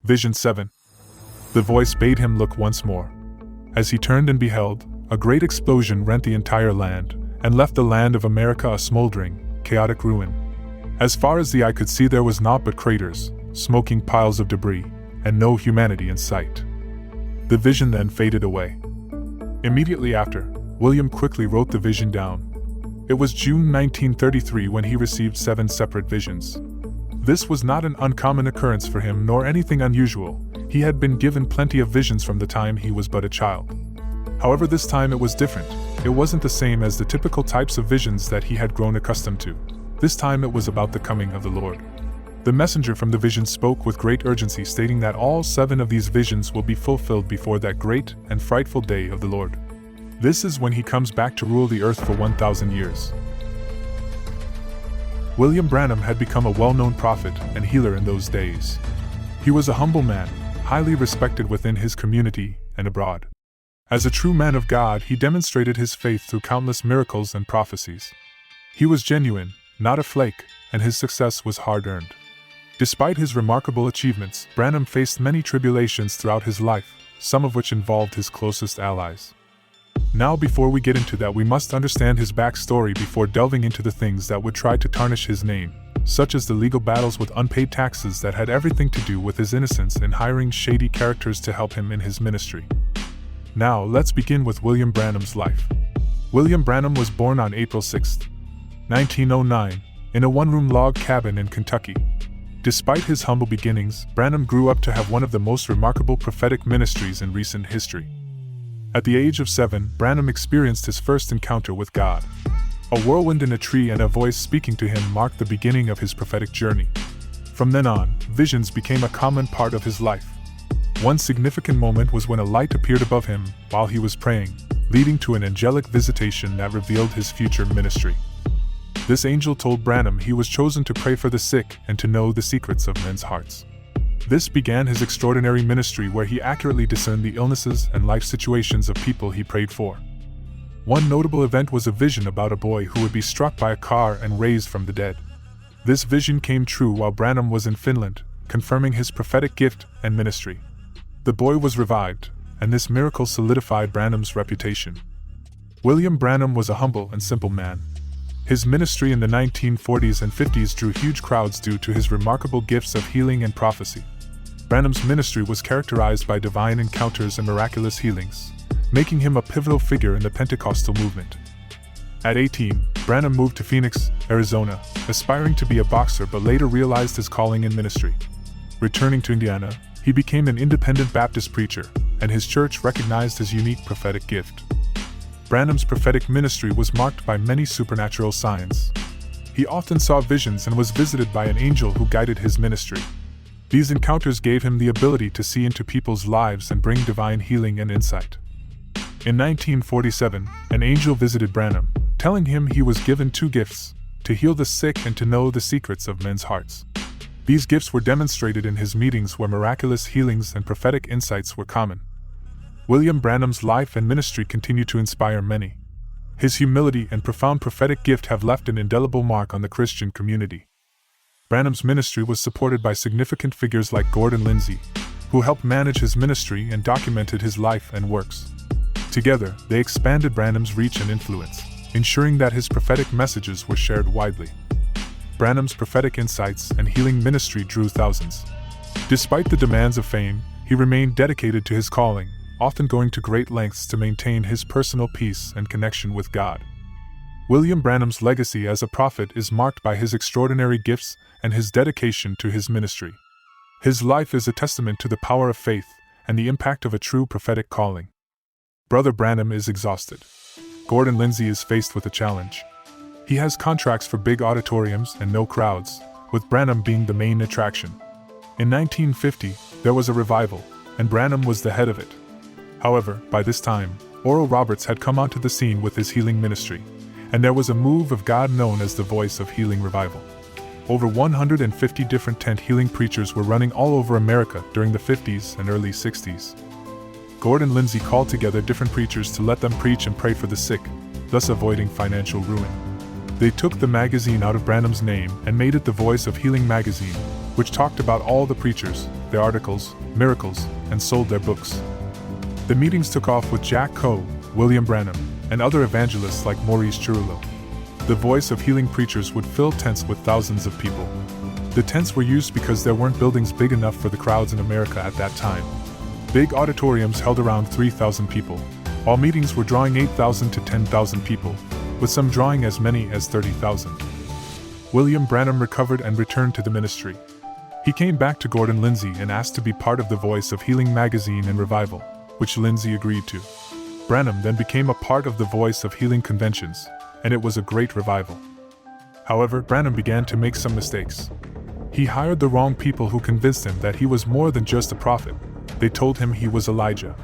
Vision 7. The voice bade him look once more. As he turned and beheld, a great explosion rent the entire land, and left the land of America a smoldering, chaotic ruin. As far as the eye could see, there was naught but craters, smoking piles of debris, and no humanity in sight. The vision then faded away. Immediately after, William quickly wrote the vision down. It was June 1933 when he received 7 separate visions. This was not an uncommon occurrence for him nor anything unusual. He had been given plenty of visions from the time he was but a child. However, this time it was different. It wasn't the same as the typical types of visions that he had grown accustomed to. This time it was about the coming of the Lord. The messenger from the vision spoke with great urgency, stating that all 7 of these visions will be fulfilled before that great and frightful day of the Lord. This is when he comes back to rule the earth for 1,000 years. William Branham had become a well-known prophet and healer in those days. He was a humble man, highly respected within his community and abroad. As a true man of God, he demonstrated his faith through countless miracles and prophecies. He was genuine, not a flake, and his success was hard-earned. Despite his remarkable achievements, Branham faced many tribulations throughout his life, some of which involved his closest allies. Now, before we get into that, we must understand his backstory before delving into the things that would try to tarnish his name, such as the legal battles with unpaid taxes that had everything to do with his innocence and hiring shady characters to help him in his ministry. Now, let's begin with William Branham's life. William Branham was born on April 6, 1909, in a one-room log cabin in Kentucky. Despite his humble beginnings, Branham grew up to have one of the most remarkable prophetic ministries in recent history. At the age of 7, Branham experienced his first encounter with God. A whirlwind in a tree and a voice speaking to him marked the beginning of his prophetic journey. From then on, visions became a common part of his life. One significant moment was when a light appeared above him while he was praying, leading to an angelic visitation that revealed his future ministry. This angel told Branham he was chosen to pray for the sick and to know the secrets of men's hearts. This began his extraordinary ministry, where he accurately discerned the illnesses and life situations of people he prayed for. One notable event was a vision about a boy who would be struck by a car and raised from the dead. This vision came true while Branham was in Finland, confirming his prophetic gift and ministry. The boy was revived, and this miracle solidified Branham's reputation. William Branham was a humble and simple man. His ministry in the 1940s and 50s drew huge crowds due to his remarkable gifts of healing and prophecy. Branham's ministry was characterized by divine encounters and miraculous healings, making him a pivotal figure in the Pentecostal movement. At 18, Branham moved to Phoenix, Arizona, aspiring to be a boxer, but later realized his calling in ministry. Returning to Indiana, he became an independent Baptist preacher, and his church recognized his unique prophetic gift. Branham's prophetic ministry was marked by many supernatural signs. He often saw visions and was visited by an angel who guided his ministry. These encounters gave him the ability to see into people's lives and bring divine healing and insight. In 1947, an angel visited Branham, telling him he was given 2 gifts, to heal the sick and to know the secrets of men's hearts. These gifts were demonstrated in his meetings, where miraculous healings and prophetic insights were common. William Branham's life and ministry continue to inspire many. His humility and profound prophetic gift have left an indelible mark on the Christian community. Branham's ministry was supported by significant figures like Gordon Lindsay, who helped manage his ministry and documented his life and works. Together, they expanded Branham's reach and influence, ensuring that his prophetic messages were shared widely. Branham's prophetic insights and healing ministry drew thousands. Despite the demands of fame, he remained dedicated to his calling, often going to great lengths to maintain his personal peace and connection with God. William Branham's legacy as a prophet is marked by his extraordinary gifts and his dedication to his ministry. His life is a testament to the power of faith and the impact of a true prophetic calling. Brother Branham is exhausted. Gordon Lindsay is faced with a challenge. He has contracts for big auditoriums and no crowds, with Branham being the main attraction. In 1950, there was a revival, and Branham was the head of it. However, by this time, Oral Roberts had come onto the scene with his healing ministry, and there was a move of God known as the Voice of Healing Revival. Over 150 different tent healing preachers were running all over America during the 50s and early 60s. Gordon Lindsay called together different preachers to let them preach and pray for the sick, thus avoiding financial ruin. They took the magazine out of Branham's name and made it the Voice of Healing magazine, which talked about all the preachers, their articles, miracles, and sold their books. The meetings took off with Jack Coe, William Branham, and other evangelists like Maurice Chirullo. The voice of healing preachers would fill tents with thousands of people. The tents were used because there weren't buildings big enough for the crowds in America at that time. Big auditoriums held around 3,000 people, while meetings were drawing 8,000 to 10,000 people, with some drawing as many as 30,000. William Branham recovered and returned to the ministry. He came back to Gordon Lindsay and asked to be part of the Voice of Healing magazine and revival, which Lindsay agreed to. Branham then became a part of the Voice of Healing conventions, and it was a great revival. However, Branham began to make some mistakes. He hired the wrong people who convinced him that he was more than just a prophet. They told him he was Elijah.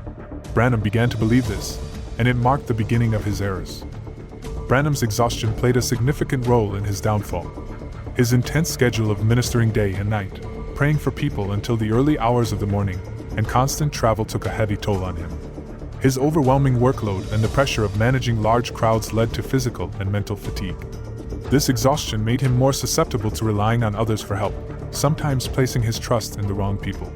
Branham began to believe this, and it marked the beginning of his errors. Branham's exhaustion played a significant role in his downfall. His intense schedule of ministering day and night, praying for people until the early hours of the morning, and constant travel took a heavy toll on him. His overwhelming workload and the pressure of managing large crowds led to physical and mental fatigue. This exhaustion made him more susceptible to relying on others for help, sometimes placing his trust in the wrong people.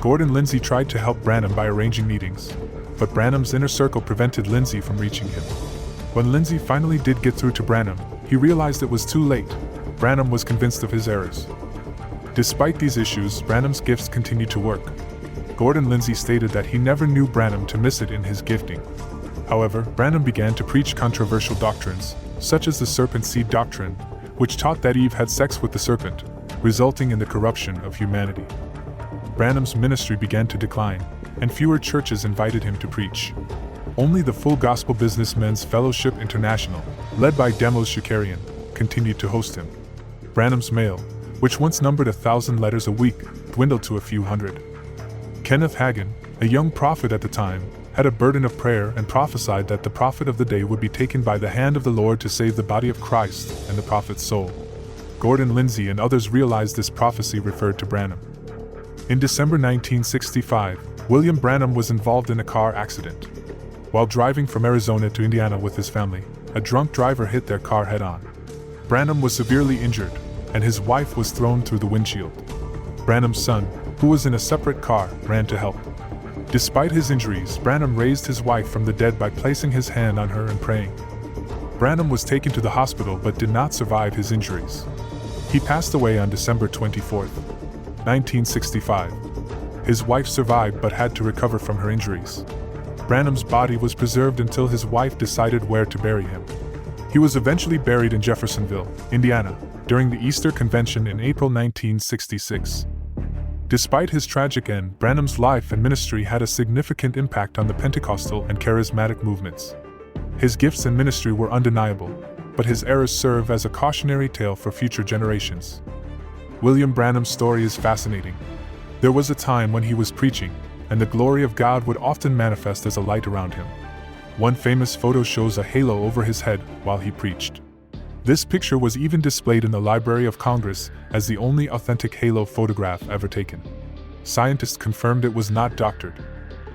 Gordon Lindsay tried to help Branham by arranging meetings, but Branham's inner circle prevented Lindsay from reaching him. When Lindsay finally did get through to Branham, he realized it was too late. Branham was convinced of his errors. Despite these issues, Branham's gifts continued to work. Gordon Lindsay stated that he never knew Branham to miss it in his gifting. However, Branham began to preach controversial doctrines, such as the serpent seed doctrine, which taught that Eve had sex with the serpent, resulting in the corruption of humanity. Branham's ministry began to decline, and fewer churches invited him to preach. Only the Full Gospel Businessmen's Fellowship International, led by Demos Shakarian, continued to host him. Branham's mail, which once numbered 1,000 letters a week, dwindled to a few hundred. Kenneth Hagin, a young prophet at the time, had a burden of prayer and prophesied that the prophet of the day would be taken by the hand of the Lord to save the body of Christ and the prophet's soul. Gordon Lindsay and others realized this prophecy referred to Branham. In December 1965, William Branham was involved in a car accident. While driving from Arizona to Indiana with his family, a drunk driver hit their car head-on. Branham was severely injured, and his wife was thrown through the windshield. Branham's son, who was in a separate car, ran to help. Despite his injuries, Branham raised his wife from the dead by placing his hand on her and praying. Branham was taken to the hospital but did not survive his injuries. He passed away on December 24, 1965. His wife survived but had to recover from her injuries. Branham's body was preserved until his wife decided where to bury him. He was eventually buried in Jeffersonville, Indiana, during the Easter Convention in April 1966. Despite his tragic end, Branham's life and ministry had a significant impact on the Pentecostal and charismatic movements. His gifts and ministry were undeniable, but his errors serve as a cautionary tale for future generations. William Branham's story is fascinating. There was a time when he was preaching, and the glory of God would often manifest as a light around him. One famous photo shows a halo over his head while he preached. This picture was even displayed in the Library of Congress as the only authentic halo photograph ever taken. Scientists confirmed it was not doctored.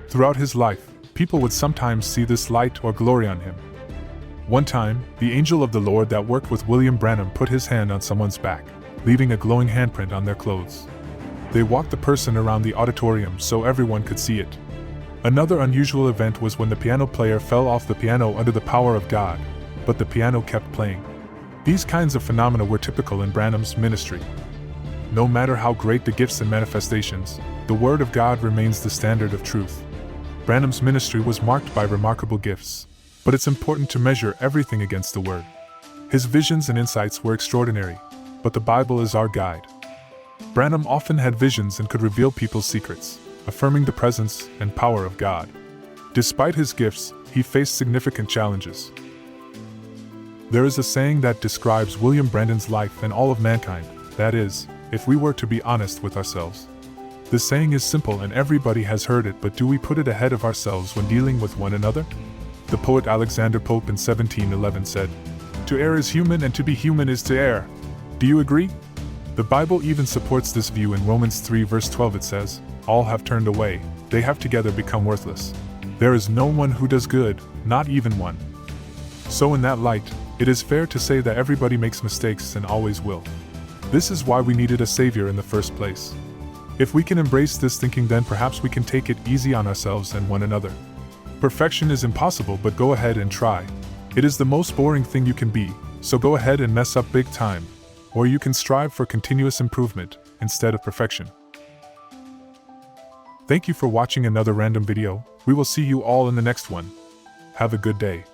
Throughout his life, people would sometimes see this light or glory on him. One time, the angel of the Lord that worked with William Branham put his hand on someone's back, leaving a glowing handprint on their clothes. They walked the person around the auditorium so everyone could see it. Another unusual event was when the piano player fell off the piano under the power of God, but the piano kept playing. These kinds of phenomena were typical in Branham's ministry. No matter how great the gifts and manifestations, the Word of God remains the standard of truth. Branham's ministry was marked by remarkable gifts, but it's important to measure everything against the Word. His visions and insights were extraordinary, but the Bible is our guide. Branham often had visions and could reveal people's secrets, affirming the presence and power of God. Despite his gifts, he faced significant challenges. There is a saying that describes William Branham's life and all of mankind, that is, if we were to be honest with ourselves. The saying is simple and everybody has heard it, but do we put it ahead of ourselves when dealing with one another? The poet Alexander Pope in 1711 said, "To err is human and to be human is to err." Do you agree? The Bible even supports this view. In Romans 3 verse 12 it says, "All have turned away, they have together become worthless. There is no one who does good, not even one." So in that light, it is fair to say that everybody makes mistakes and always will. This is why we needed a Savior in the first place. If we can embrace this thinking, then perhaps we can take it easy on ourselves and one another. Perfection is impossible, but go ahead and try. It is the most boring thing you can be, so go ahead and mess up big time. Or you can strive for continuous improvement instead of perfection. Thank you for watching another random video. We will see you all in the next one. Have a good day.